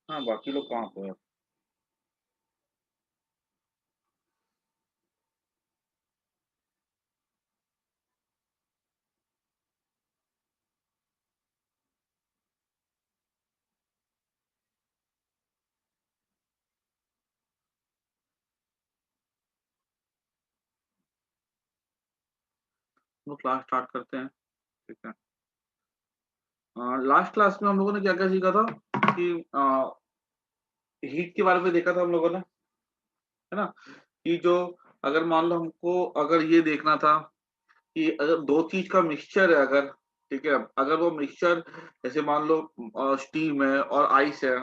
हाँ, बाकी लोग कहाँ पे है? हम लोग क्लास स्टार्ट करते हैं। ठीक है। लास्ट क्लास में हम लोगों ने क्या क्या सीखा था कि हीट के बारे में देखा था हम लोगों ने, है ना? कि जो अगर मान लो हमको अगर ये देखना था कि अगर दो चीज का मिक्सचर है, अगर ठीक है, अगर वो मिक्सचर जैसे मान लो स्टीम है और आइस है,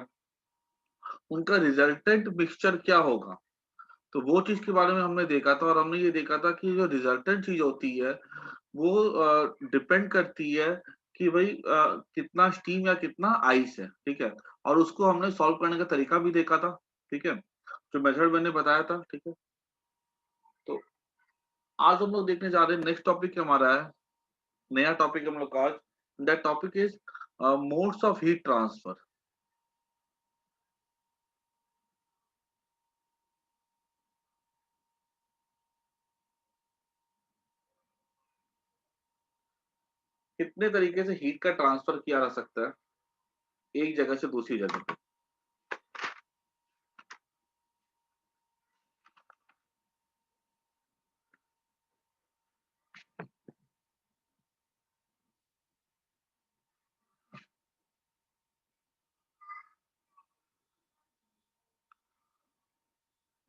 उनका रिजल्टेंट मिक्सचर क्या होगा। तो वो चीज के बारे में हमने देखा था और हमने ये देखा था कि जो रिजल्टेंट चीज होती है वो डिपेंड करती है कि भाई कितना स्टीम या कितना आइस है। ठीक है। और उसको हमने सॉल्व करने का तरीका भी देखा था। ठीक है, जो मेथड मैंने बताया था। ठीक है। तो आज हम लोग देखने जा रहे हैं, नेक्स्ट टॉपिक हमारा है, नया टॉपिक हम लोग का आज। That topic is modes of heat transfer. कितने तरीके से हीट का ट्रांसफर किया जा सकता है एक जगह से दूसरी जगह पे।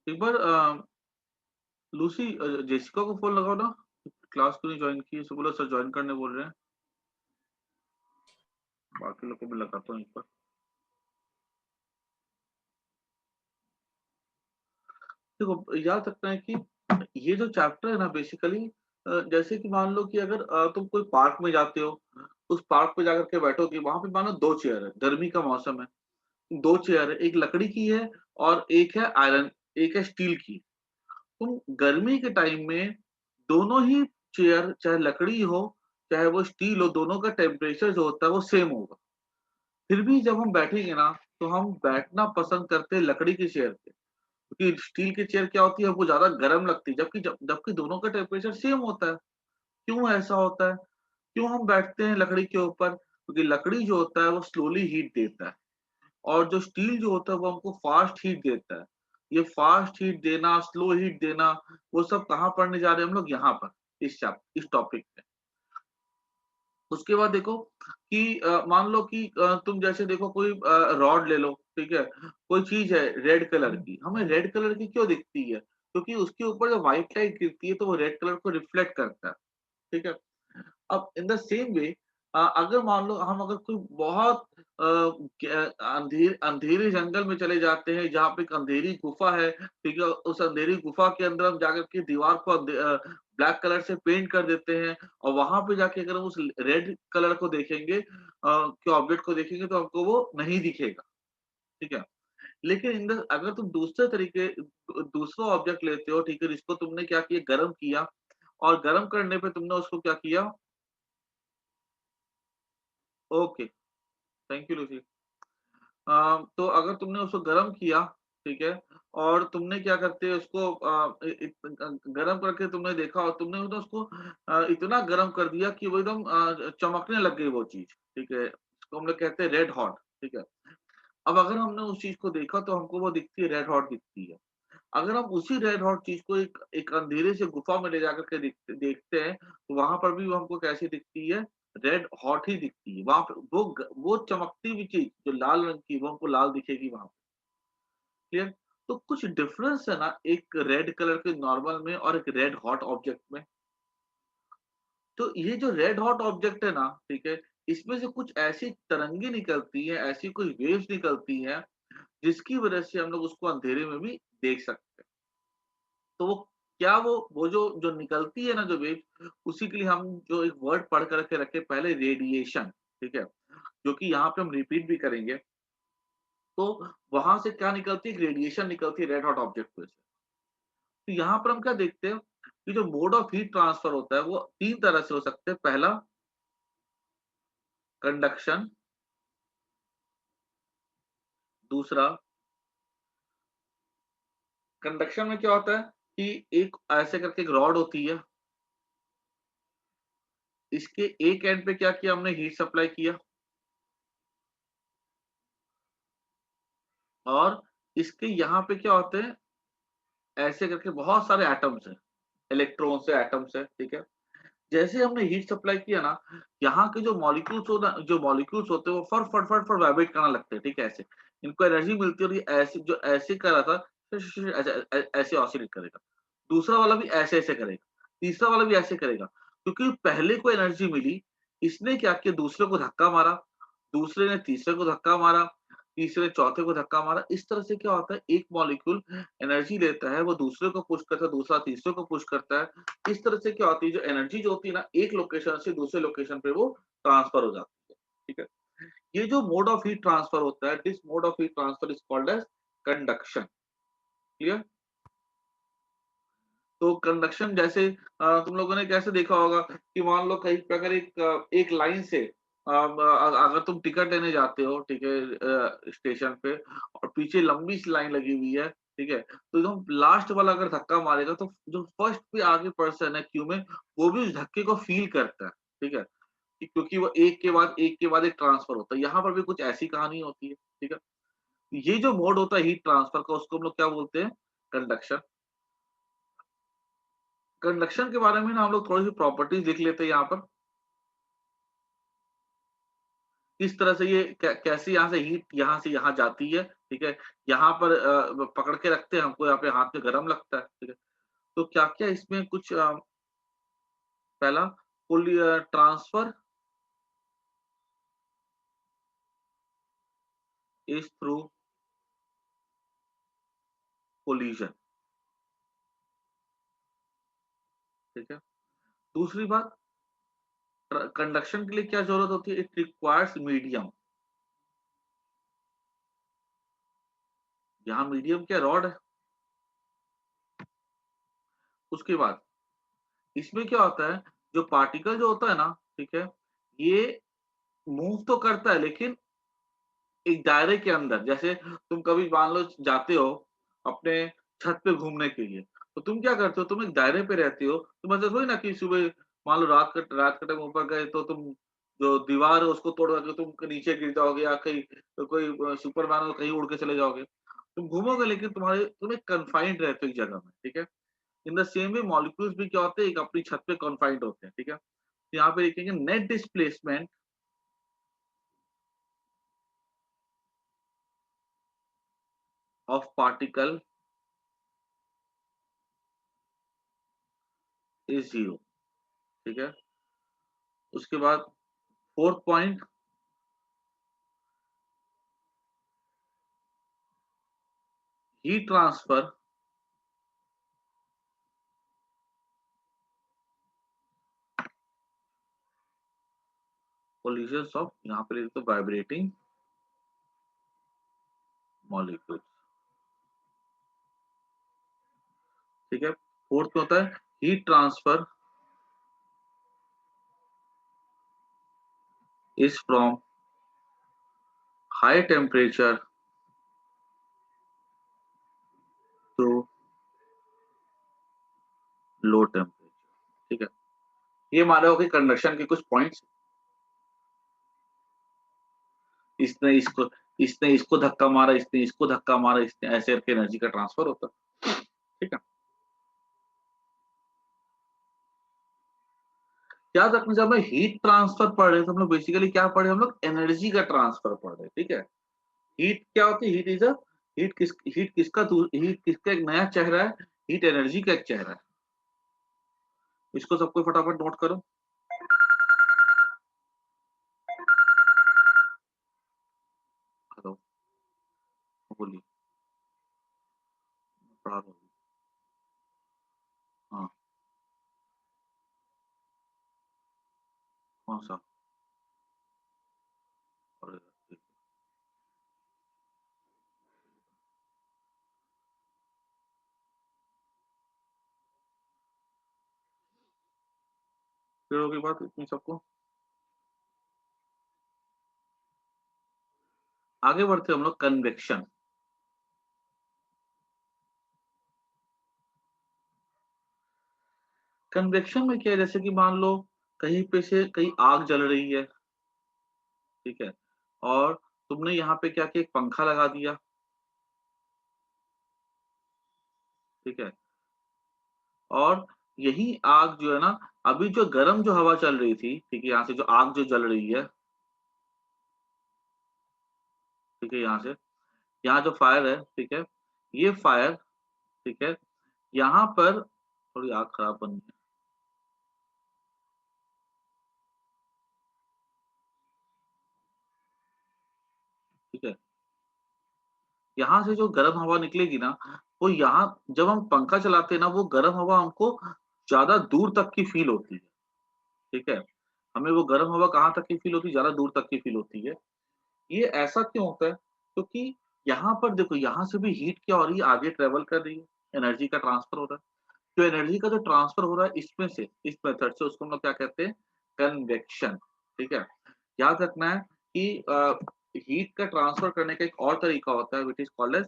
एक बार लूसी, जेसिका को फोन लगाओ ना, क्लास क्यों नहीं ज्वाइन की, इसे बोलो सर ज्वाइन करने बोल रहे हैं। बाकी लोग को भी लगाता हूँ एक बार। देखो याद रखना है कि ये जो चैप्टर है ना बेसिकली, जैसे कि मान लो कि अगर तुम कोई पार्क में जाते हो, उस पार्क पे जाकर के बैठोगे, वहां पे मानो दो चेयर है, गर्मी का मौसम है, दो चेयर है, एक लकड़ी की है और एक है आयरन, एक है स्टील की। तुम गर्मी के टाइम में दोनों ही चेयर, चाहे लकड़ी हो चाहे वो स्टील हो, दोनों का टेम्परेचर जो होता है वो सेम होगा। फिर भी जब हम बैठेंगे ना, तो हम बैठना पसंद करते हैं लकड़ी की चेयर पे, क्योंकि स्टील की चेयर क्या होती है, वो ज्यादा गर्म लगती है, जबकि दोनों का टेम्परेचर सेम होता है। क्यों ऐसा होता है? क्यों हम बैठते हैं लकड़ी के ऊपर? क्योंकि लकड़ी जो होता है वो स्लोली हीट देता है, और जो स्टील जो होता है वो हमको फास्ट हीट देता है। ये फास्ट हीट देना, स्लो हीट देना, वो सब कहाँ पढ़ने जा रहे हैं हम लोग? यहाँ पर, इस टॉपिक में। उसके बाद देखो कि मान लो कि तुम जैसे देखो कोई रॉड ले लो। ठीक है, कोई चीज है रेड कलर की, हमें रेड कलर की क्यों दिखती है? क्योंकि उसके ऊपर जो व्हाइट लाइट गिरती है तो वो रेड कलर को रिफ्लेक्ट करता है। ठीक है। अब इन द सेम वे, अगर मान लो हम अगर कोई बहुत अंधेरे जंगल में चले जाते हैं, जहाँ पे एक अंधेरी गुफा है। ठीक है, उस अंधेरी गुफा के अंदर हम जाकर के दीवार को ब्लैक कलर से पेंट कर देते हैं, और वहां पे जाके अगर हम उस रेड कलर को देखेंगे, के ऑब्जेक्ट को देखेंगे, तो हमको वो नहीं दिखेगा। ठीक है। लेकिन अगर तुम दूसरा ऑब्जेक्ट लेते हो, ठीक है, जिसको तुमने क्या किया, गर्म किया, और गर्म करने पे तुमने उसको क्या किया। Okay, thank you Lucy. तो अगर तुमने उसको गर्म किया, ठीक है, और तुमने क्या करते हैं उसको गर्म करके तुमने देखा, और तुमने तो उसको इतना गर्म कर दिया कि वो एकदम चमकने लग गई वो चीज। ठीक है, इसको हम लोग कहते हैं रेड हॉट। ठीक है। अब अगर हमने उस चीज को देखा तो हमको वो दिखती है, रेड हॉट दिखती है। अगर हम उसी रेड हॉट चीज को एक अंधेरे से गुफा में ले जाकर के देखते हैं, तो वहां पर भी वो हमको कैसी दिखती है? रेड हॉट ही दिखती है। वहां पे वो चमकती हुई चीज जो लाल रंग की, वो हमको लाल दिखेगी वहां पे। क्लियर? तो कुछ डिफरेंस है ना एक रेड कलर के नॉर्मल में और एक रेड हॉट ऑब्जेक्ट में। तो ये जो रेड हॉट ऑब्जेक्ट है ना, ठीक है, इसमें से कुछ ऐसी तरंगे निकलती है, ऐसी कुछ वेव्स निकलती हैं, जिसकी वजह से हम लोग उसको अंधेरे में भी देख सकते हैं। तो वो क्या, वो जो जो निकलती है ना जो वेव, उसी के लिए हम जो एक वर्ड पढ़ कर के रखे पहले, रेडिएशन। ठीक है, जो कि यहाँ पे हम रिपीट भी करेंगे। तो वहां से क्या निकलती है? रेडिएशन निकलती है रेड हॉट ऑब्जेक्ट में से। तो यहाँ पर हम क्या देखते हैं कि जो मोड ऑफ हीट ट्रांसफर होता है वो तीन तरह से हो सकते हैं। पहला, कंडक्शन। दूसरा, कंडक्शन में क्या होता है कि एक ऐसे करके एक रॉड होती है, इसके एक एंड पे क्या किया हमने, हीट सप्लाई किया, और इसके यहाँ पे क्या होते हैं, ऐसे करके बहुत सारे एटम्स हैं, इलेक्ट्रॉन्स है, एटम्स है, ठीक है। जैसे हमने हीट सप्लाई किया ना, यहाँ के जो मॉलिक्यूल्स हो ना, जो मॉलिक्यूल्स होते हैं वो फट फट फट फट वाइब्रेट करने लगते हैं, ठीक है, ऐसे इनको एनर्जी मिलती है, और ये ऐसे जो ऐसे कर रहा था, ऐसे ऐसे ऑसिलेट करेगा, दूसरा वाला भी ऐसे ऐसे करेगा, तीसरा वाला भी ऐसे करेगा, क्योंकि पहले को एनर्जी मिली, इसने क्या किया, दूसरे को धक्का मारा, दूसरे ने तीसरे को धक्का मारा, तीसरे ने चौथे को धक्का मारा। इस तरह से क्या होता है, एक मॉलिक्यूल एनर्जी लेता है, वो दूसरे को पुश करता है, दूसरा तीसरे को पुश करता है। इस तरह से क्या होती है, जो एनर्जी जो होती है ना, एक लोकेशन से दूसरे लोकेशन पे वो ट्रांसफर हो जाती है, ठीक है। ये जो मोड ऑफ हीट ट्रांसफर होता है, this mode of heat transfer is called as conduction. Clear? तो कंडक्शन जैसे तुम लोगों ने कैसे देखा होगा कि मान लो कहीं पे अगर एक लाइन से अगर तुम टिकट लेने जाते हो, ठीक है, स्टेशन पे, और पीछे लंबी सी लाइन लगी हुई है, ठीक है, तो एकदम लास्ट वाला अगर धक्का मारेगा तो जो फर्स्ट पे आगे पर्सन है क्यू में, वो भी उस धक्के को फील करता है, ठीक है, क्योंकि वो एक के बाद एक ट्रांसफर होता है। यहाँ पर भी कुछ ऐसी कहानी होती है, ठीक है। ये जो मोड होता है हीट ट्रांसफर का, उसको हम लोग क्या बोलते हैं, कंडक्शन। कंडक्शन के बारे में ना हम लोग थोड़ी सी प्रॉपर्टीज देख लेते हैं यहाँ पर, किस तरह से ये कैसे यहाँ से हीट यहाँ से यहाँ जाती है, ठीक है। यहाँ पर पकड़ के रखते हैं, हमको यहाँ पे हाथ में गर्म लगता है, ठीक है। तो क्या क्या इसमें कुछ पहला, पुल ट्रांसफर इज थ्रू कोलिजन, ठीक है। दूसरी बात, कंडक्शन के लिए क्या जरूरत होती है, इट रिक्वायर्स मीडियम। यहाँ मीडियम क्या, रॉड है। उसके बाद इसमें क्या होता है, जो पार्टिकल जो होता है ना, ठीक है, ये मूव तो करता है लेकिन एक दायरे के अंदर। जैसे तुम कभी मान लो जाते हो अपने छत पे घूमने के लिए, तो तुम क्या करते हो, तुम एक दायरे पे रहते हो, तुम ऐसा थोड़ी ना कि सुबह मान लो रात के टाइम ऊपर गए तो तुम जो दीवार है उसको तोड़ के तुम नीचे गिर जाओगे, या कहीं तो कोई सुपरमैन हो कहीं उड़ के चले जाओगे, तुम घूमोगे लेकिन तुम एक कन्फाइंड रहते हो एक जगह में, ठीक है। In the same way molecules भी क्या होते हैं, एक अपनी छत पे कन्फाइंड होते हैं, ठीक है। तो यहाँ पे देखेंगे net displacement of particle is zero, ठीक है। उसके बाद fourth point, heat transfer collisions of, यहाँ पे लिख दो वाइब्रेटिंग मॉलिक्यूल, ठीक है। फोर्थ में होता है heat transfer is from high temperature to low temperature, ठीक है। ये माने हो कि कंडक्शन के कुछ पॉइंट्स, इसने इसको इसने इसको धक्का मारा, इसने इसको धक्का मारा, इसने ऐसे करके एनर्जी का ट्रांसफर होता है, ठीक है। याद रखना, जब हम हीट ट्रांसफर पढ़ रहे हैं तो हम लोग बेसिकली क्या पढ़ रहे हैं, हम लोग एनर्जी का ट्रांसफर पढ़ रहे हैं, ठीक है। हीट क्या होती है, हीट इज अ हीट किसका एक नया चेहरा है, हीट एनर्जी का एक चेहरा है। इसको सबको फटाफट नोट करो। हेलो, बोलिए, पढ़ा दो। हाँ, कौन सा, अरे, फिर होगी बात इतनी सबको। आगे बढ़ते हैं हम लोग कन्वेक्शन। कन्वेक्शन में क्या है, जैसे कि मान लो कहीं पे से कहीं आग जल रही है, ठीक है, और तुमने यहाँ पे क्या किया, एक पंखा लगा दिया, ठीक है, और यही आग जो है ना, अभी जो गर्म जो हवा चल रही थी, ठीक है, यहाँ से जो आग जो जल रही है, ठीक है, यहाँ से, यहाँ जो फायर है, ठीक है, ये फायर, ठीक है, यहाँ पर थोड़ी आग खराब बन गई, ठीक है, यहाँ से जो गर्म हवा निकलेगी ना, वो यहाँ जब हम पंखा चलाते हैं ना, वो गर्म हवा हमको ज्यादा दूर तक की फील होती है, ठीक है, हमें वो गर्म हवा कहाँ तक की फील होती है, ज्यादा दूर तक की फील होती है। ये ऐसा क्यों होता है? क्योंकि यहाँ पर देखो, यहाँ से भी हीट क्या हो रही है, आगे ट्रेवल कर रही है, एनर्जी का ट्रांसफर हो रहा है। तो एनर्जी का जो ट्रांसफर हो रहा है इसमें से, इस मेथड से, उसको हम लोग क्या कहते हैं, कन्वेक्शन, ठीक है। याद रखना है कि हीट का ट्रांसफर करने का एक और तरीका होता है, which is called as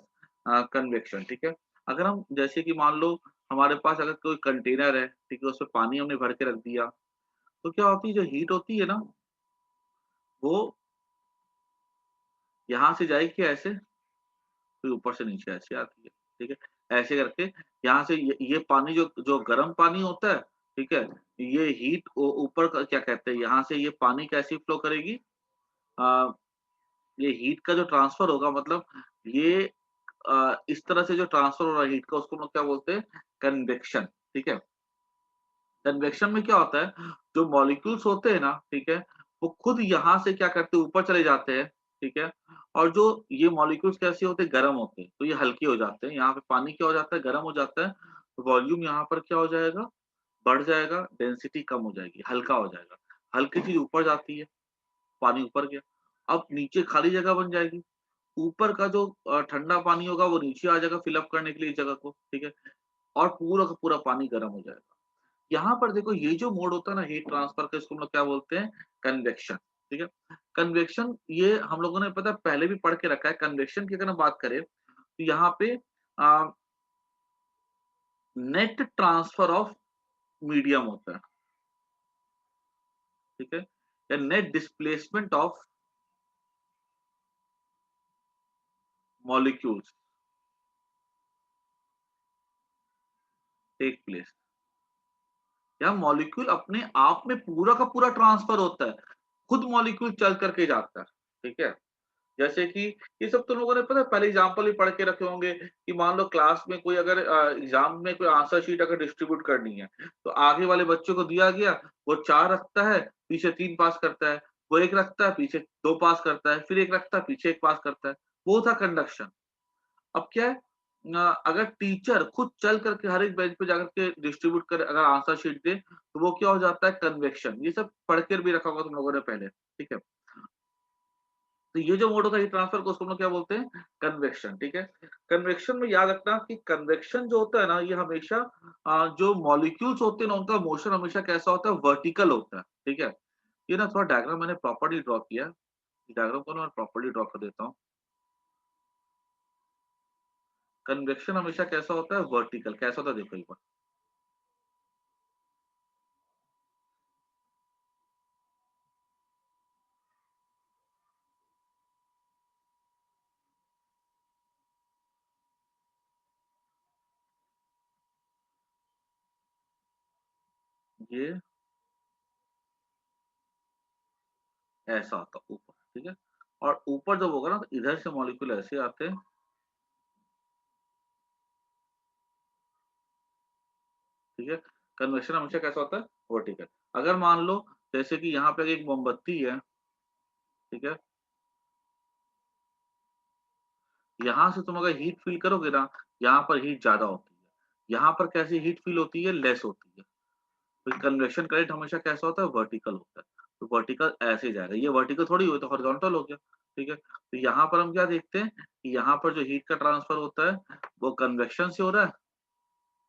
convection, ठीक है। अगर हम जैसे कि मान लो हमारे पास अगर कोई कंटेनर है, ठीक है, उसमें पानी हमने भर के रख दिया, तो क्या होती है, जो हीट होती है ना, वो यहाँ से जाएगी ऐसे, फिर ऊपर से नीचे ऐसे आती है, ठीक है, ऐसे करके यहाँ से ये पानी जो जो गर्म पानी होता है, ठीक है, ये हीट ऊपर क्या कहते हैं, यहाँ से ये पानी कैसी फ्लो करेगी, आ, ये हीट का जो ट्रांसफर होगा, मतलब ये इस तरह से जो ट्रांसफर हो रहा है हीट का, उसको हम लोग क्या बोलते हैं, कन्वेक्शन, ठीक है। कन्वेक्शन में क्या होता है, जो मॉलिक्यूल्स होते हैं ना, ठीक है, वो खुद यहाँ से क्या करते हैं, ऊपर चले जाते हैं, ठीक है, और जो ये मॉलिक्यूल्स कैसे होते हैं, गर्म होते हैं, तो ये हल्के हो जाते हैं, यहाँ पे पानी क्या हो जाता है, गर्म हो जाता है, तो वॉल्यूम यहाँ पर क्या हो जाएगा, बढ़ जाएगा, डेंसिटी कम हो जाएगी, हल्का हो जाएगा, हल्की चीज ऊपर जाती है, पानी ऊपर गया, अब नीचे खाली जगह बन जाएगी, ऊपर का जो ठंडा पानी होगा वो नीचे आ जाएगा फिलअप करने के लिए इस जगह को, ठीक है, और पूरा का पूरा पानी गर्म हो जाएगा। यहाँ पर देखो, ये जो मोड होता है ना हीट ट्रांसफर का, इसको हम लोग क्या बोलते हैं, कन्वेक्शन, ठीक है। कन्वेक्शन ये हम लोगों ने पता पहले भी पढ़ के रखा है। कन्वेक्शन की अगर हम बात करें तो यहाँ पे नेट ट्रांसफर ऑफ मीडियम होता है, ठीक है, या net displacement of molecules take place, या मॉलिक्यूल अपने आप में पूरा का पूरा ट्रांसफर होता है, खुद मॉलिक्यूल चल करके जाता है, ठीक है। जैसे कि ये सब तो लोगों ने पता है पहले एग्जाम्पल ही पढ़ के रखे होंगे, कि मान लो क्लास में कोई अगर एग्जाम में कोई आंसर शीट अगर डिस्ट्रीब्यूट करनी है, तो आगे वाले बच्चों को दिया गया, वो 4 रखता है, पीछे 3 पास करता है, वो 1 रखता है, पीछे 2 पास करता है, फिर 1 रखता है, पीछे 1 पास करता है, वो था कंडक्शन। अब क्या है, अगर टीचर खुद चल करके हर एक बेंच पे जाकर के डिस्ट्रीब्यूट करे, अगर आंसर शीट दे, तो वो क्या हो जाता है, कन्वेक्शन। ये सब पढ़ कर भी रखा होगा तुम लोगों ने पहले, ठीक है। तो ये जो मोड होता है हीट ट्रांसफर को, उसको हम लोग क्या बोलते हैं, कन्वेक्शन, ठीक है। कन्वेक्शन में याद रखना कि कन्वेक्शन जो होता है ना, ये हमेशा जो मॉलिक्यूल्स होते हैं ना, उनका मोशन हमेशा कैसा होता है, वर्टिकल होता है, ठीक है। ये ना थोड़ा डायग्राम मैंने प्रॉपर्ली ड्रॉ किया है, डायग्राम को ना मैं प्रॉपर्ली ड्रॉ कर देता हूँ। कन्वेक्शन हमेशा कैसा होता है, वर्टिकल, कैसा होता है देखो एक बार, ये ऐसा होता है ऊपर, ठीक है, और ऊपर जब होगा ना, तो इधर से मॉलिक्यूल ऐसे आते हैं, ठीक है। कन्वेक्शन हमेशा कैसा होता है, वर्टिकल। अगर मान लो जैसे कि यहाँ पे एक मोमबत्ती है, ठीक है, यहाँ से तुम अगर हीट फील करोगे ना, यहाँ पर हीट ज्यादा होती है, यहाँ पर कैसी हीट फील होती है, लेस होती है। तो कन्वेक्शन करंट हमेशा कैसा होता है, वर्टिकल होता है, तो वर्टिकल ऐसे जाएगा, ये वर्टिकल थोड़ी हुई, तो हॉरिजॉन्टल हो गया, ठीक है। तो यहाँ पर हम क्या देखते हैं कि यहाँ पर जो हीट का ट्रांसफर होता है, वो कन्वेक्शन से हो रहा है,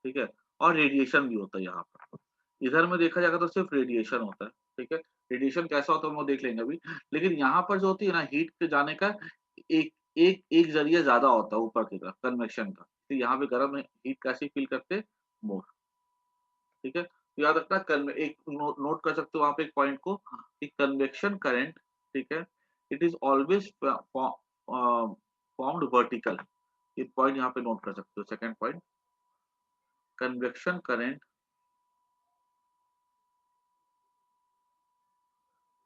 ठीक है, और रेडिएशन भी होता है यहाँ पर। इधर में देखा जाएगा तो सिर्फ रेडिएशन होता है, ठीक है। रेडिएशन कैसा होता है हम वो देख लेंगे अभी, लेकिन यहाँ पर जो होती है ना हीट के जाने का, एक एक एक जरिया ज्यादा होता है ऊपर की तरफ कन्वेक्शन का, तो यहाँ पे गर्म है, हीट कैसे फील करते हैं, मोर। ठीक है, तो याद रखना एक नोट कर सकते हो वहां पे एक पॉइंट को कि कन्वेक्शन करंट, ठीक है, it is always formed vertical. ये पॉइंट यहाँ पे नोट कर सकते हो, second point, convection current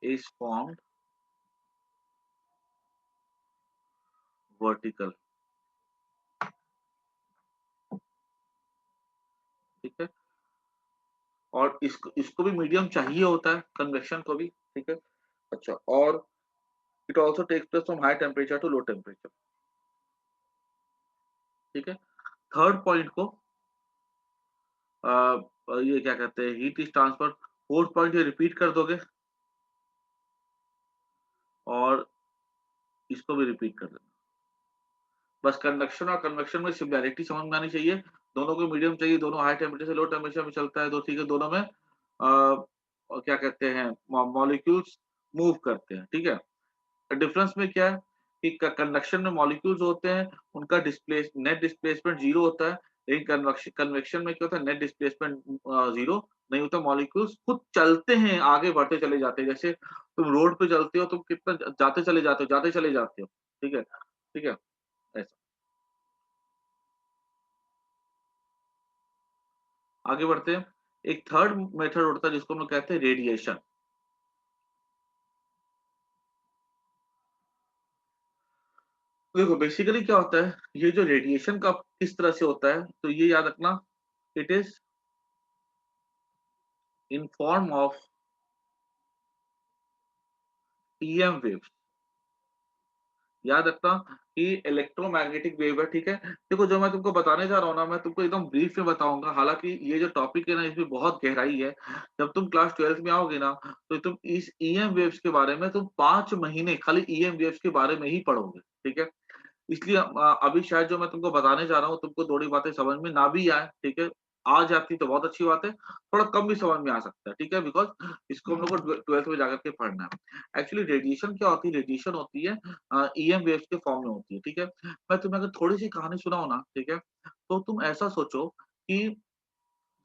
is formed vertical. ठीक है, और इसको इसको भी मीडियम चाहिए होता है, कन्वेक्शन को भी। ठीक है, अच्छा, और it also takes place from high temperature to low temperature. ठीक है, थर्ड पॉइंट को ये क्या कहते हैं, heat is transfer. Fourth point ये रिपीट कर दोगे और इसको भी रिपीट कर देना। बस कंडक्शन और कन्वेक्शन में सिमिलैरिटी समझ में आनी चाहिए, दोनों को मीडियम चाहिए, दोनों हाई टेम्परेचर से लो टेम्परेचर में चलता है, दो ठीक है, दोनों में क्या कहते हैं, मॉलिक्यूल्स मूव करते हैं। ठीक है, डिफरेंस में क्या है कि कंडक्शन में मॉलिक्यूल्स होते हैं, उनका नेट डिस्प्लेसमेंट जीरो होता है, लेकिन कन्वेक्शन कन्वेक्शन में क्या होता है, नेट डिस्प्लेसमेंट जीरो नहीं होता, मॉलिक्यूल्स खुद चलते हैं, आगे बढ़ते चले जाते हैं। जैसे तुम रोड पे चलते हो, तुम कितना जाते चले जाते हो, जाते चले जाते हो। ठीक है, ठीक है, ऐसा। आगे बढ़ते हैं, एक थर्ड मेथड होता है जिसको हम लोग कहते हैं रेडिएशन। देखो बेसिकली क्या होता है, ये जो रेडिएशन का किस तरह से होता है, तो ये याद रखना, it is in form of EM waves. याद रखना कि इलेक्ट्रोमैग्नेटिक वेव है। ठीक है, देखो जो मैं तुमको बताने जा रहा हूँ ना, मैं तुमको एकदम ब्रीफ में बताऊंगा, हालांकि ये जो टॉपिक है ना, इसमें बहुत गहराई है। जब तुम क्लास 12th में आओगे ना, तो तुम इस ईएम वेव्स के बारे में तुम 5 महीने खाली ईएम वेव्स के बारे में ही पढ़ोगे। ठीक है, इसलिए अभी शायद जो मैं तुमको बताने जा रहा हूँ, तुमको थोड़ी बातें समझ में ना भी आए। ठीक है, आ जाती तो बहुत अच्छी बात है, थोड़ा कम भी समझ में आ सकता है। ठीक है, बिकॉज इसको हम लोग को 12th में जाकर के पढ़ना है। एक्चुअली रेडिएशन क्या होती है, रेडिएशन होती है ईएम वेव्स के फॉर्म में होती है। ठीक है, मैं तुम्हें अगर थोड़ी सी कहानी सुनाऊं ना, ठीक है, तो तुम ऐसा सोचो कि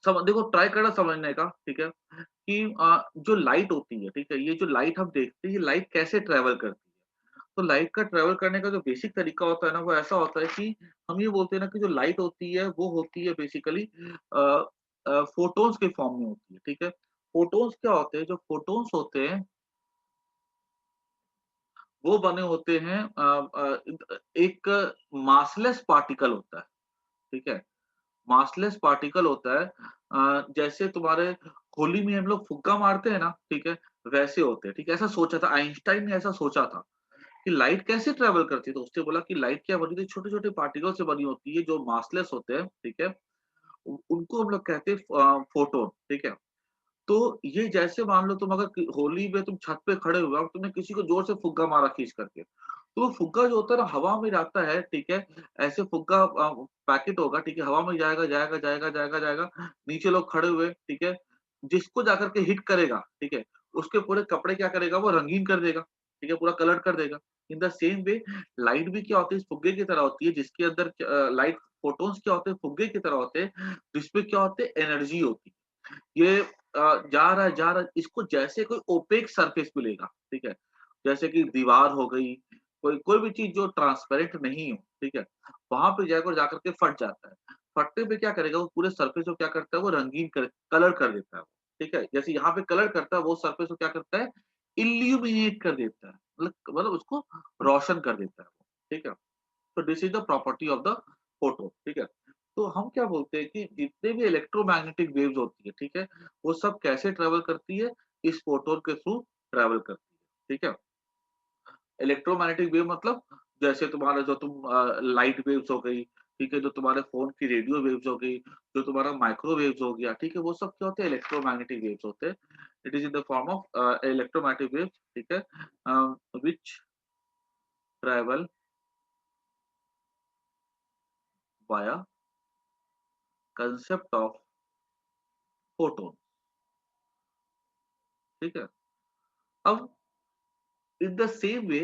सब देखो, ट्राई करना समझने का। ठीक है, कि जो लाइट होती है, ठीक है, ये जो लाइट हम देखते हैं, ये लाइट कैसे ट्रेवल करती है। तो लाइट का ट्रैवल करने का जो बेसिक तरीका होता है ना, वो ऐसा होता है कि हम ये बोलते हैं ना कि जो लाइट होती है वो होती है बेसिकली फोटॉन्स के फॉर्म में होती है। ठीक है, फोटॉन्स क्या होते हैं, जो फोटॉन्स होते हैं वो बने होते हैं एक मासलेस पार्टिकल होता है। ठीक है, मासलेस पार्टिकल होता है, जैसे तुम्हारे होली में हम लोग फुग्गा मारते हैं ना, ठीक है, वैसे होते हैं। ठीक है, ऐसा सोचा था आइंस्टाइन ने, ऐसा सोचा था कि लाइट कैसे ट्रेवल करती है, तो उसने बोला कि लाइट क्या बनी थी, छोटे छोटे पार्टिकल से बनी होती है जो मासलेस होते हैं। ठीक है, उनको हम लोग कहते हैं फोटोन। ठीक है, तो ये जैसे मान लो तुम अगर होली में तुम छत पे खड़े हुए हो, तुमने किसी को जोर से फुग्गा मारा खींच करके, तो वो फुग्गा जो होता है ना हवा में जाता है। ठीक है, ऐसे फुग्गा पैकेट होगा, ठीक है, हवा में जाएगा जाएगा जाएगा जाएगा जाएगा, नीचे लोग खड़े हुए, ठीक है, जिसको जाकर के हिट करेगा, ठीक है, उसके पूरे कपड़े क्या करेगा, वो रंगीन कर देगा। ठीक है, पूरा कलर कर देगा। In the same way light भी क्या होती है, इस फुग्गे की तरह होती है, जिसके अंदर लाइट फोटोन्स क्या होते हैं, फुग्गे की तरह होते हैं, जिसपे क्या होते हैं, एनर्जी होती है। ये जा रहा है, इसको जैसे कोई ओपेक सरफेस मिलेगा। ठीक है, जैसे कि दीवार हो गई, कोई कोई भी चीज जो ट्रांसपेरेंट नहीं हो, ठीक है, वहां पे जाकर जाकर के फट जाता है। फटने पे क्या करेगा, वो पूरे सरफेस को क्या करता है, वो रंगीन कर कलर कर देता है। ठीक है, जैसे यहाँ पे कलर करता है, वो सरफेस को क्या करता है, इल्यूमिनेट कर देता है, मतलब उसको रोशन कर देता है वो। ठीक है, तो this is the property of the photo. ठीक है, तो हम क्या बोलते हैं कि जितने भी इलेक्ट्रोमैग्नेटिक वेव्स होती है, ठीक है, वो सब कैसे ट्रेवल करती है, इस फोटोन के थ्रू ट्रेवल करती है। ठीक है, इलेक्ट्रोमैग्नेटिक वेव मतलब जैसे तुम्हारा जो लाइट वेव्स हो गई, ठीक है, जो तुम्हारे फोन की रेडियो वेव्स हो गई, जो तुम्हारा माइक्रोवेव्स हो गया, ठीक है, वो सब क्या होते हैं, इलेक्ट्रोमैग्नेटिक वेव्स होते हैं। It is in the form of electromagnetic waves. ठीक है, which travel via concept of photon. ठीक है, अब इन द सेम वे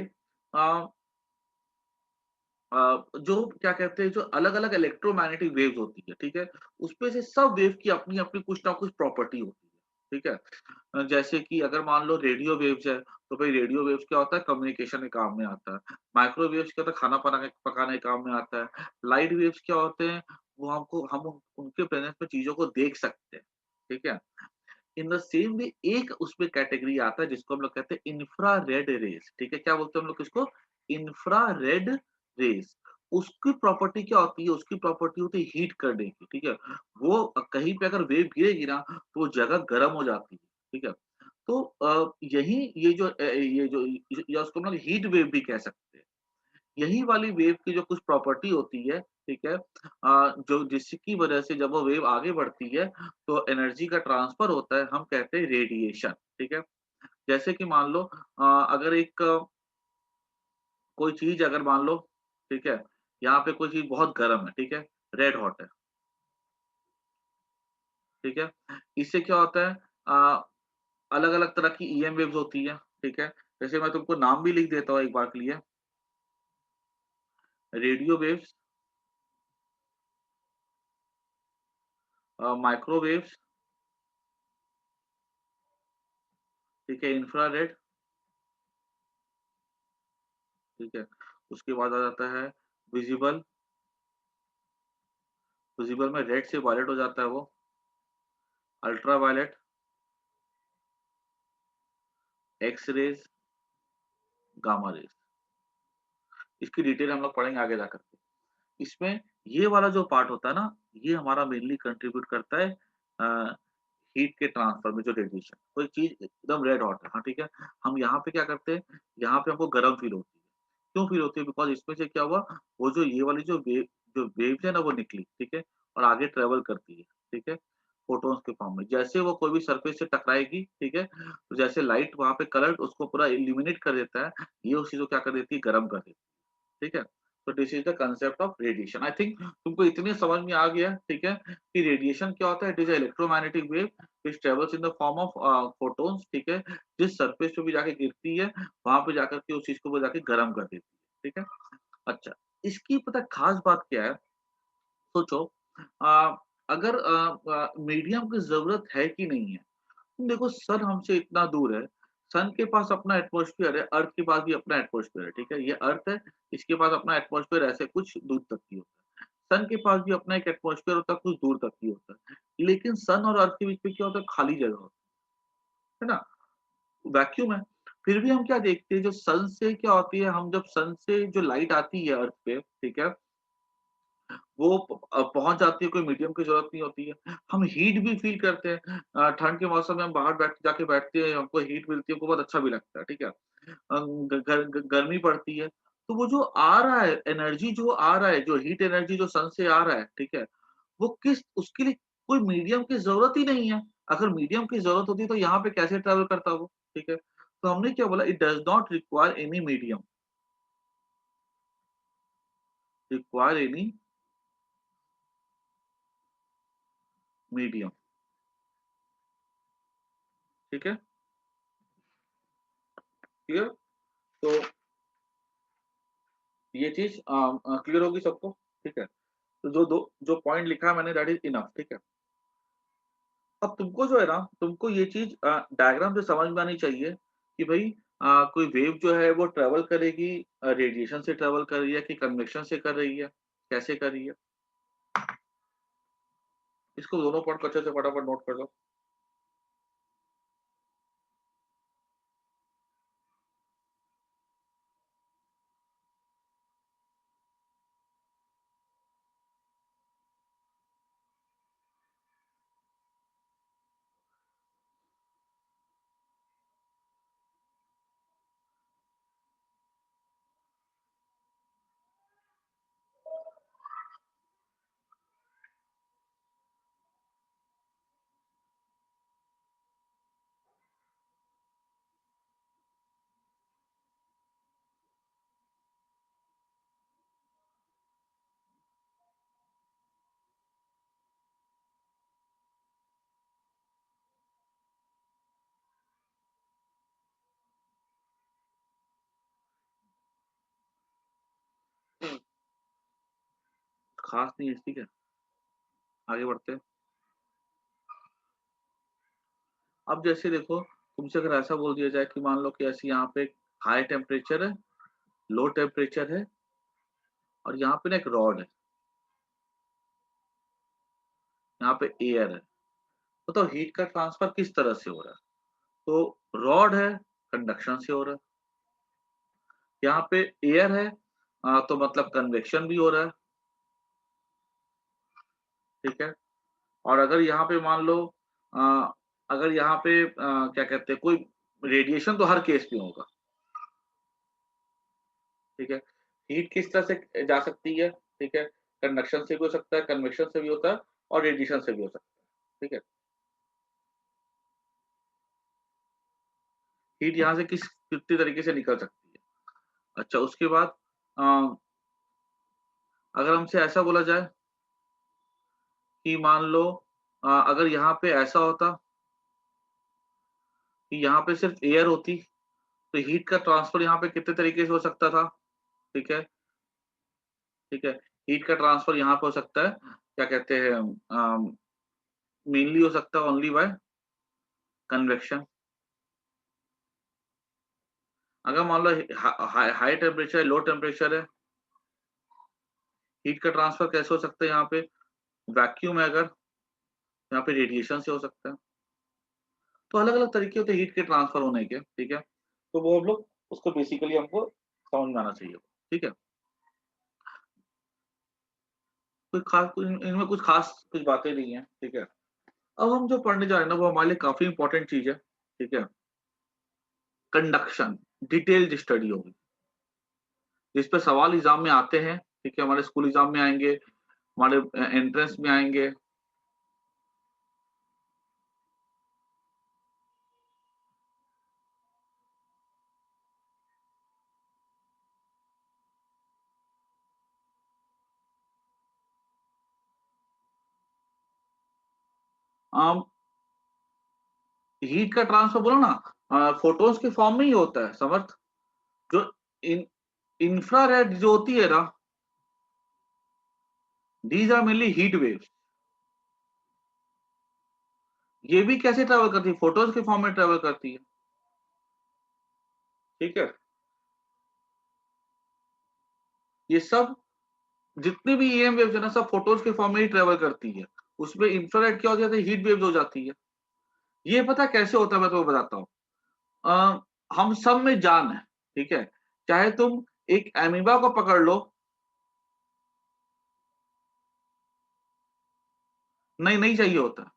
जो क्या कहते हैं, जो अलग-अलग इलेक्ट्रोमैग्नेटिक वेव्स होती है, ठीक है? उसपे से सब वेव की अपनी-अपनी कुछ ना कुछ प्रॉपर्टी होती है, ठीक है? जैसे कि अगर मान लो रेडियो वेव्स है, तो भई रेडियो वेव्स क्या होता है, कम्युनिकेशन के काम में आता है। माइक्रोवेव्स क्या होता है, खाना पकाने के काम में आता है। लाइट वेव्स क्या होते हैं, वो उनके प्रेज़ेंस में चीज़ों को देख सकते हैं, ठीक है? इन द सेम वे एक उसमें कैटेगरी आता है जिसको हम लोग कहते हैं इंफ्रारेड रेज़, ठीक है? क्या बोलते हैं हम लोग इसको? Infrared rays. उसकी प्रॉपर्टी क्या होती है? उसकी प्रॉपर्टी होती है हीट करने की, ठीक है? वो कहीं पे अगर वेव गिरेगी ना, तो वो जगह गर्म हो जाती है, ठीक है? तो यही ये जो या उसको हम लोग हीट वेव भी कह सकते हैं। यही वाली वेव की जो कुछ प्रॉपर्टी होती है, ठीक है? जो जिसकी वजह से जब वो वेव आगे बढ़ती है, तो एनर्जी का ट्रांसफर होता है, हम कहते हैं रेडिएशन, ठीक है? जैसे कि मान लो अगर कोई चीज़ अगर मान लो, ठीक है? यहाँ पे कोई चीज़ बहुत गरम है, ठीक है? रेड हॉट है, ठीक है? इससे क्या होता है, अलग-अलग तरह की ईएम वेव्स होती हैं, ठीक है? जैसे मैं तुमको नाम भी लिख देता हूँ एक बार के लिए, रेडियो वेव्स, माइक्रोवेव्स, ठीक है? इंफ्रारेड, ठीक है? उसके बाद आ जाता है विज़िबल, विज़िबल में रेड से वायलेट हो जाता है वो, अल्ट्रावायलेट, एक्स-रेज़, गामा रेज़। इसकी डिटेल हम लोग पढ़ेंगे आगे जाकर के। इसमें ये वाला जो पार्ट होता है ना, ये हमारा मेनली कंट्रीब्यूट करता है अ, हीट के ट्रांसफर में, जो रेडिएशन। कोई चीज़ एकदम रेड हॉट है, हाँ, ठीक है? हम यहाँ पे क्या करते हैं, यहाँ पे हमको गरम फ़ील होती है। क्यों फ़ील होती है? बिकॉज़ इसमें से क्या हुआ, वो जो ये वाली जो वेव्स है ना, वो निकली, ठीक है? और आगे ट्रैवल करती है, ठीक है? फोटॉन्स के फॉर्म में। जैसे वो कोई भी सरफेस से टकराएगी, ठीक है? तो जैसे लाइट वहाँ पे कलर उसको पूरा इल्यूमिनेट कर देता है, ये उस चीज़ को क्या कर देती है, गरम कर देती है। ठीक है? तो this is the concept of radiation. I think तुमको इतने समझ में आ गया, ठीक है? कि रेडिएशन क्या होता है? It is a electromagnetic wave which travels in the form of photons, ठीक है? जिस सरफेस पे भी जाके गिरती है, वहाँ पे जाकर के उस चीज़ को वो जाके गरम कर देती है, ठीक है? अच्छा, इसकी पता है खास बात क्या है? सोचो, अ, अगर मीडियम की ज़रूरत है कि नहीं है? देखो, सन हमसे इतना दूर है, सन के पास अपना एटमॉस्फियर है, अर्थ के पास भी अपना एटमॉस्फियर है, ठीक है? ये अर्थ है, इसके पास अपना एटमॉस्फियर ऐसे कुछ दूर तक ही होता है। सन के पास भी अपना एक एटमॉस्फियर होता है, कुछ दूर तक ही होता है। लेकिन सन और अर्थ के बीच में क्या होता है, खाली जगह होती है ना? वैक्यूम है। फिर भी हम क्या देखते हैं, जो सन से क्या होती है, हम जब सन से जो लाइट आती है अर्थ पे, ठीक है? वो पहुँच जाती है, कोई मीडियम की ज़रूरत नहीं होती है। हम हीट भी फ़ील करते हैं। ठंड के मौसम में हम बाहर जाके बैठते हैं, हमको हीट मिलती है, हमको बहुत अच्छा भी लगता है, ठीक है? ग गर ग गर्मी पड़ती है, तो वो जो आ रहा है, एनर्जी जो आ रहा है, जो हीट एनर्जी जो सन से आ रहा है, ठीक है? वो किस उसके लिए कोई मीडियम की ज़रूरत ही नहीं है। अगर मीडियम की ज़रूरत होती तो यहाँ पे कैसे ट्रैवल करता वो, ठीक है? तो हमने क्या बोला, it does not require any medium, require any medium, ठीक है? क्लियर? तो ये चीज़ क्लियर होगी सबको? ठीक है। तो जो पॉइंट लिखा है मैंने, दैट इज़ इनफ, ठीक है। अब तुमको जो है ना, तुमको ये चीज़ डायग्राम से समझ में आनी चाहिए कि भई कोई वेव जो है वो ट्रैवल करेगी, रेडिएशन से ट्रैवल कर रही है कि कन्वेक्शन से कर रही है, कैसे कर रही है? इसको दोनों पॉइंट को अच्छे से फटाफट नोट कर लो। खास नहीं है, ठीक है, आगे बढ़ते हैं। अब जैसे देखो, तुमसे अगर ऐसा बोल दिया जाए कि मान लो कि ऐसे यहाँ पे हाई टेम्परेचर है, लो टेम्परेचर है और यहाँ पे ना एक रॉड है, यहाँ पे एयर है, तो हीट का ट्रांसफर किस तरह से हो रहा है? तो रॉड है, कंडक्शन से हो रहा है। यहाँ पे एयर है, तो मतलब कन्वेक्शन भी हो रहा है, ठीक है। और अगर यहाँ पे मान लो अ, अगर यहाँ पे क्या कहते हैं, कोई रेडिएशन तो हर केस में होगा, ठीक है। हीट किस तरह से जा सकती है, ठीक है, कंडक्शन से भी हो सकता है, कन्वेक्शन से भी होता है और रेडिएशन से भी हो सकता है, ठीक है। हीट यहाँ से कितनी तरीके से निकल सकती है। अच्छा, उसके बाद अ, अगर हमसे ऐसा बोला जाए कि मान लो अगर यहाँ पे ऐसा होता कि यहाँ पे सिर्फ एयर होती, तो हीट का ट्रांसफर यहाँ पे कितने तरीके से हो सकता था, ठीक है, ठीक है। हीट का ट्रांसफर यहाँ पे हो सकता है, क्या कहते हैं, मेनली हो सकता है ओनली बाय कन्वेक्शन। अगर मान लो हाई टेम्परेचर है, लो टेम्परेचर है, हीट का ट्रांसफर कैसे हो सकता है यहाँ पे? वैक्यूम है अगर, यहाँ पे रेडिएशन से हो सकता है। तो अलग-अलग तरीके होते हैं हीट के ट्रांसफर होने के, ठीक है? तो वो हम लोग उसको बेसिकली हमको समझ में आना चाहिए, ठीक है? कोई खास इनमें कुछ खास कुछ बातें नहीं है, ठीक है? अब हम जो पढ़ने जा रहे हैं ना, वो हमारे लिए काफ़ी इम्पोर्टेंट चीज़ है, ठीक है? कंडक्शन, डिटेल्ड स्टडी होगी, जिस पे सवाल एग्ज़ाम में आते हैं, ठीक है? हमारे स्कूल एग्ज़ाम में आएँगे, हमारे एंट्रेंस में आएँगे। अम, हीट का ट्रांसफर बोला ना, फोटॉन्स के फॉर्म में ही होता है समर्थ। जो इन इंफ्रारेड जो होती है ना, these are mainly heat waves. ये भी कैसे ट्रैवल करती है? फोटॉन्स के फॉर्म में ट्रैवल करती है, ठीक है। ये सब जितनी भी ईएम वेव्स है ना, सब फोटॉन्स के फॉर्म में ही ट्रैवल करती है। उसमें इंफ्रारेड क्या हो जाता है, हीट वेव्स हो जाती है। ये पता कैसे होता है, मैं तुम्हें बताता हूँ। हम सब में जान है, ठीक है। चाहे तुम एक एमीबा को पकड़ लो, नहीं चाहिए होता।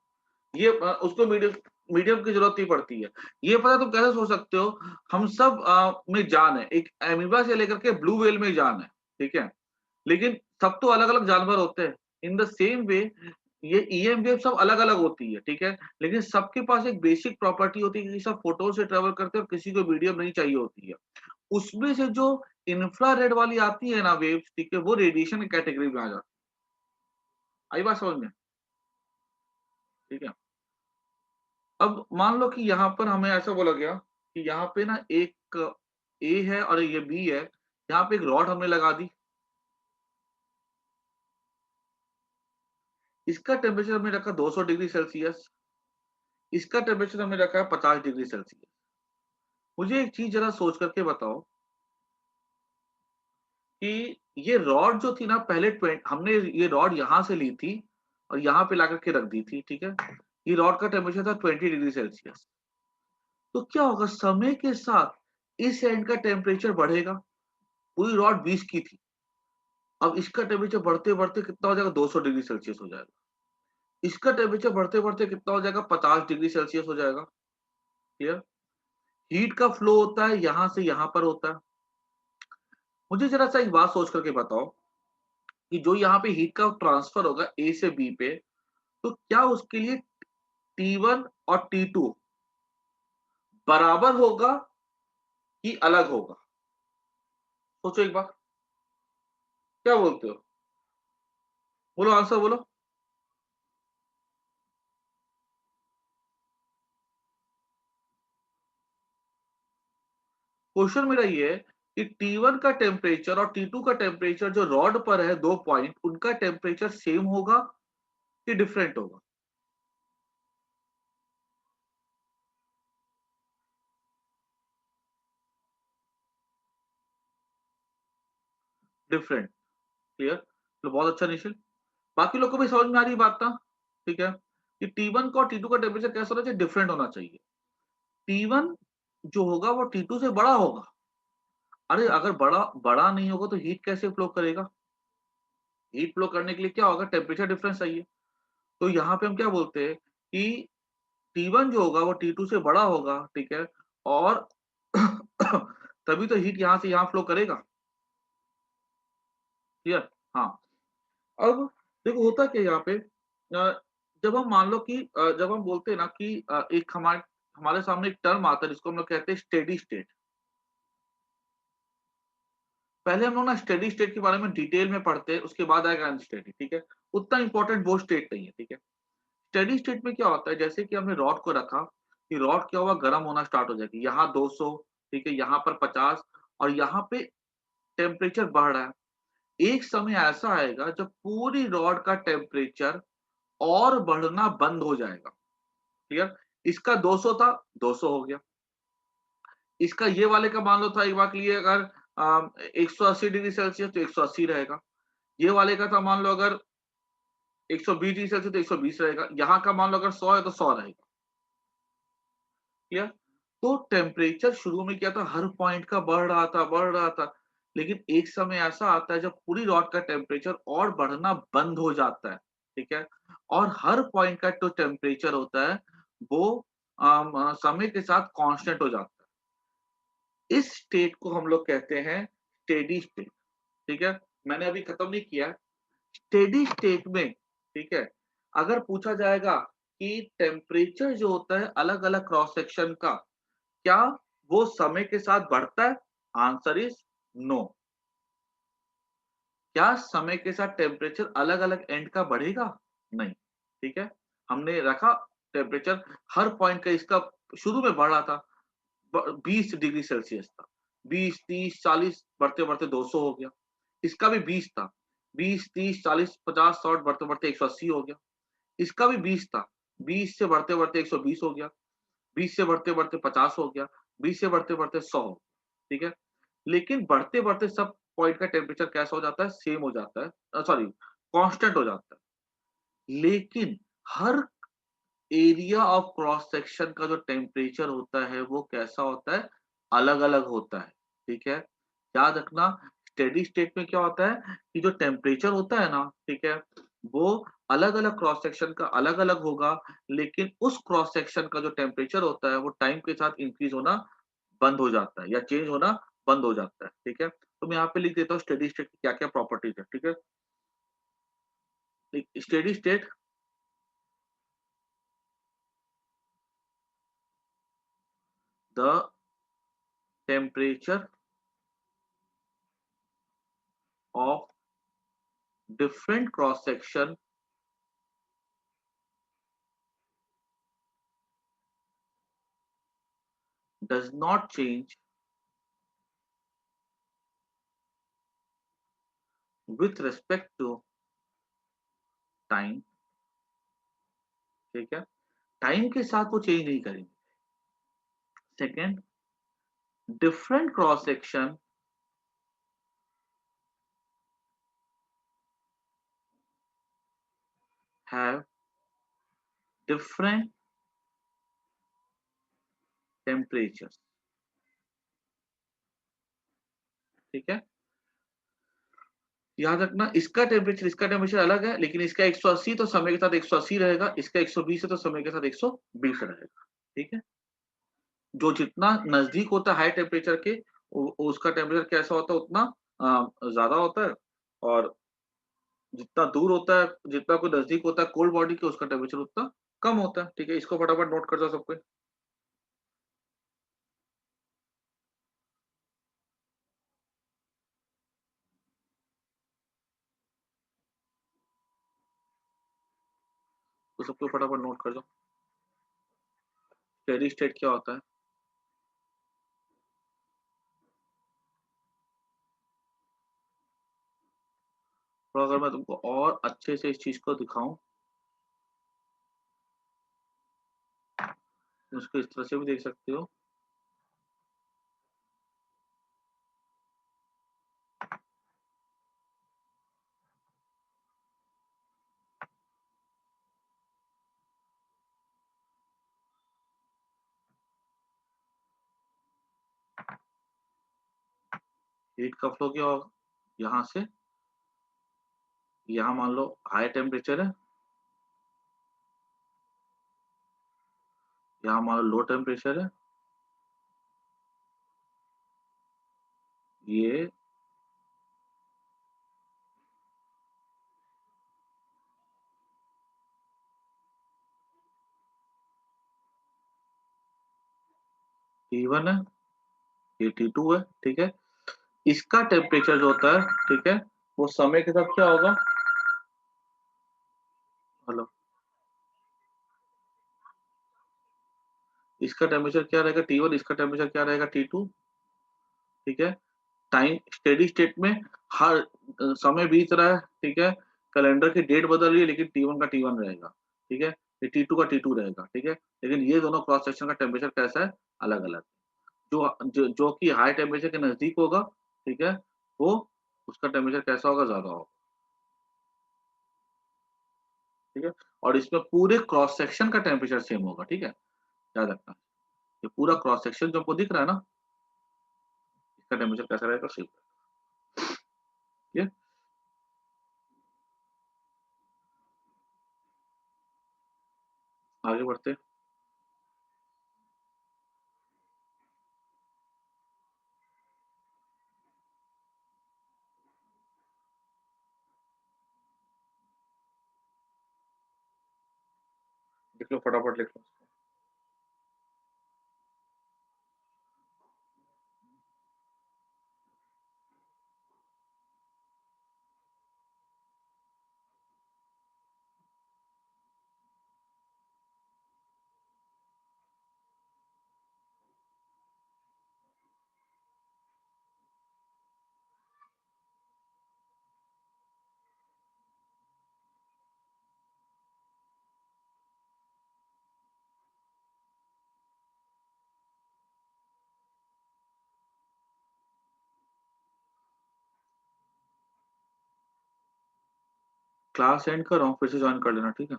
ये उसको मीडियम मीडियम की जरूरत नहीं पड़ती है। ये पता तुम कैसे सोच सकते हो, हम सब में जान है, एक एमीबा से लेकर के ब्लू व्हेल में जान है, ठीक है। लेकिन सब तो अलग अलग जानवर होते हैं। इन द सेम वे ये ईएम वेव सब अलग अलग होती है, ठीक है। लेकिन सबके पास एक बेसिक प्रॉपर्टी होती है कि सब फोटोन से ट्रेवल करते हैं और किसी को मीडियम नहीं चाहिए होती है। उसमें से जो इंफ्रारेड वाली आती है ना वेव्स, ठीक है, वो रेडिएशन की कैटेगरी में आ जाती है। आई बात समझ में, ठीक है। अब मान लो कि यहाँ पर हमें ऐसा बोला गया कि यहाँ पे ना एक ए है और ये बी है, यहाँ पे एक रॉड हमने लगा दी। इसका टेम्परेचर हमने रखा 200 डिग्री सेल्सियस, इसका टेम्परेचर हमने रखा है 50 डिग्री सेल्सियस। मुझे एक चीज जरा सोच करके बताओ कि ये रॉड जो थी ना, पहले हमने ये रॉड यहाँ से ली थी और यहाँ पे ला करके रख दी थी, ठीक है। ये रॉड का टेम्परेचर था 20 डिग्री सेल्सियस। तो क्या होगा, समय के साथ इस एंड का टेम्परेचर बढ़ेगा। पूरी रॉड 20 की थी, अब इसका टेम्परेचर बढ़ते बढ़ते कितना हो जाएगा, 200 डिग्री सेल्सियस हो जाएगा। इसका टेम्परेचर बढ़ते बढ़ते कितना हो जाएगा, 50 डिग्री सेल्सियस हो जाएगा। क्लियर? हीट का फ्लो होता है यहाँ से यहाँ पर होता है। मुझे जरा सा एक बात सोच करके बताओ कि जो यहाँ पे हीट का ट्रांसफर होगा ए से बी पे, तो क्या उसके लिए T1 और T2 बराबर होगा कि अलग होगा? सोचो एक बार, क्या बोलते हो? बोलो, आंसर बोलो। क्वेश्चन मेरा ये है कि T1 का टेम्परेचर और T2 का टेम्परेचर जो रॉड पर है 2 पॉइंट, उनका टेम्परेचर सेम होगा कि डिफरेंट होगा? डिफरेंट। क्लियर? तो बहुत अच्छा निशिल। बाकी लोग को भी समझ में आ रही बात ना? ठीक है? कि T1 का और T2 का टेम्परेचर कैसा होना चाहिए? डिफरेंट होना चाहिए। T1 जो होगा वो T2 से बड़ा होगा। अरे अगर बड़ा बड़ा नहीं होगा तो हीट कैसे फ्लो करेगा? हीट फ्लो करने के लिए क्या होगा? टेम्परेचर डिफरेंस चाहिए। तो यहाँ पे हम क्या बोलते हैं कि T1 जो होगा वो T2 से बड़ा होगा, ठीक है? और तभी तो हीट यहाँ से यहाँ फ्लो करेगा। क्लियर? हाँ। अब देखो होता क्या है यहाँ पे, जब हम मान लो कि जब हम बोलते हैं ना कि एक हमारे हमारे सामने एक टर्म आता है जिसको हम लोग कहते हैं स्टेडी स्टेट। पहले हम लोग ना स्टेडी स्टेट के बारे में डिटेल में पढ़ते हैं, उसके बाद आएगा अनस्टेडी, ठीक है? उतना इंपॉर्टेंट वो स्टेट नहीं है, ठीक है? स्टेडी स्टेट में क्या होता है, जैसे कि हमने रॉड को रखा कि रॉड क्या हुआ, गर्म होना स्टार्ट हो जाएगी। यहाँ 200, ठीक है, यहाँ पर 50 और यहाँ पे टेम्परेचर बढ़ रहा है। एक समय ऐसा आएगा जब पूरी रॉड का टेम्परेचर और बढ़ना बंद हो जाएगा। क्लियर? इसका 200 था, 200 हो गया। इसका ये वाले का मान लो था एक बार के लिए, अगर 180 डिग्री सेल्सियस तो 180 रहेगा। ये वाले का था मान लो अगर 120 डिग्री सेल्सियस तो 120 रहेगा। यहाँ का मान लो अगर 100 है तो 100 रहेगा। क्लियर? तो टेम्परेचर शुरू में क्या था, हर पॉइंट का बढ़ रहा था, लेकिन एक समय ऐसा आता है जब पूरी रॉड का टेम्परेचर और बढ़ना बंद हो जाता है, ठीक है? और हर पॉइंट का जो टेम्परेचर होता है वो समय के साथ कांस्टेंट हो जाता है। इस स्टेट को हम लोग कहते हैं स्टेडी स्टेट, ठीक है? मैंने अभी खत्म नहीं किया। स्टेडी स्टेट में, ठीक है, अगर पूछा जाएगा कि टेम्परेचर जो होता है अलग-अलग क्रॉस सेक्शन का, क्या वो समय के साथ बढ़ता है? Answer is no. क्या समय के साथ टेम्परेचर अलग-अलग एंड का बढ़ेगा? नहीं। ठीक है? हमने रखा टेम्परेचर हर पॉइंट का, इसका शुरू में बढ़ रहा था, 20 डिग्री सेल्सियस था। 20, 30, 40 बढ़ते-बढ़ते 200 हो गया। इसका भी 20 था। 20, 30, 40, 50, 60 बढ़ते-बढ़ते 180 हो गया। इसका भी 20 था। 20 से बढ़ते-बढ़ते 120 हो गया। 20 से बढ़ते-बढ़ते 50 हो गया। 20 से बढ़ते-बढ़ते 100 हो गया। ठीक है? लेकिन बढ़ते-बढ़ते सब पॉइंट का टेम्परेचर कैसा हो जाता है? सेम हो जाता है, सॉरी, कांस्टेंट हो जाता है। लेकिन हर एरिया ऑफ क्रॉस सेक्शन का जो टेम्परेचर होता है वो कैसा होता है? अलग-अलग होता है। ठीक है? याद रखना, स्टेडी स्टेट में क्या होता है कि जो टेम्परेचर होता है ना, ठीक है? वो अलग-अलग क्रॉस सेक्शन का अलग-अलग होगा, लेकिन उस क्रॉस सेक्शन का जो टेम्परेचर होता है वो टाइम के साथ इंक्रीज होना बंद हो जाता है या चेंज होना बंद हो जाता है। ठीक है? तो मैं यहाँ पे लिख देता हूँ स्टेडी स्टेट की क्या-क्या प्रॉपर्टीज है। ठीक है? Steady state, the temperature of different cross section does not change with respect to time। ठीक है? टाइम के साथ वो चेंज नहीं करेंगे। Second, different cross section have different temperature. ठीक है? याद रखना, इसका टेम्परेचर अलग है, लेकिन इसका 180 तो समय के साथ 180 रहेगा, इसका 120 है तो समय के साथ 120 रहेगा। ठीक है? जो जितना नजदीक होता है हाई टेम्परेचर के, उसका टेम्परेचर कैसा होता है, उतना ज्यादा होता है। और जितना दूर होता है, जितना कोई नजदीक होता है कोल्ड बॉडी के, उसका टेम्परेचर उतना कम होता है। ठीक है? इसको फटाफट नोट कर जाओ सब कोई। तो सबको फटाफट नोट कर दो। स्टेडी स्टेट क्या होता है? थोड़ा अगर मैं तुमको और अच्छे से इस चीज को दिखाऊं, तो उसको इस तरह से भी देख सकते हो। हीट का फ्लो क्या होगा, यहाँ से यहाँ मान लो हाई टेम्परेचर है, यहाँ मान लो लो टेम्परेचर है, ये T1 है, ये T2 है, ठीक है। इसका टेम्परेचर जो होता है, ठीक है, वो समय के साथ क्या होगा, हेलो, इसका टेम्परेचर क्या रहेगा T1, इसका टेम्परेचर क्या रहेगा T2, ठीक है। टाइम स्टेडी स्टेट में हर समय बीत रहा है, ठीक है, कैलेंडर की डेट बदल रही है, लेकिन T1 का T1 रहेगा, ठीक है, ये T2 का T2 रहेगा, ठीक है। लेकिन ये दोनों क्रॉस सेक्शन का टेम्परेचर कैसा है, अलग अलग। जो कि हाई टेम्परेचर के नजदीक होगा, ठीक है, वो उसका टेम्परेचर कैसा होगा, ज्यादा होगा, ठीक है। और इसमें पूरे क्रॉस सेक्शन का टेम्परेचर सेम होगा, ठीक है, याद रखना। ये पूरा क्रॉस सेक्शन जो आपको दिख रहा है ना, इसका टेम्परेचर कैसा रहेगा, सेम, ठीक है। आगे बढ़ते हैं। लिख लो फटाफट, लिख लो। क्लास एंड कर रहा हूँ, फिर से ज्वाइन कर लेना, ठीक है।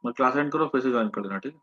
मैं क्लास एंड करो, फिर से ज्वाइन कर लेना, ठीक है।